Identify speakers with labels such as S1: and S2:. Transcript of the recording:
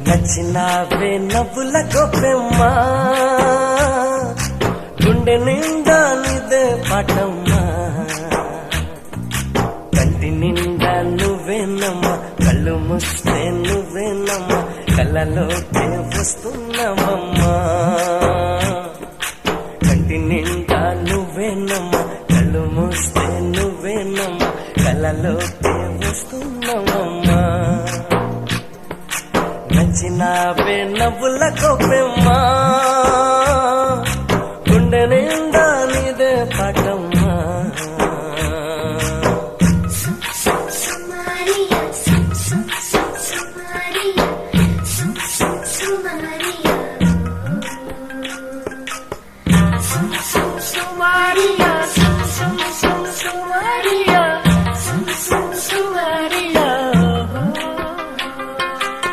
S1: నచ్చినావే నవ్వుల గొప్పెమ్మా గుండె నిండా నీదే పాటమ్మా కంటి నిండా నువ్వేనమ్మా కళ్ళు మూస్తే నువ్వేనమ్మా కళ్ళలోకే వస్తున్నావమ్మా కంటి నిండా నువ్వేనమ్మా కళ్ళు మూస్తే నువ్వేనమ్మా కళ్ళలోకే వస్తున్నావమ్మా నచ్చినావే నవ్వుల గొప్పెమ్మా గుండె నిండా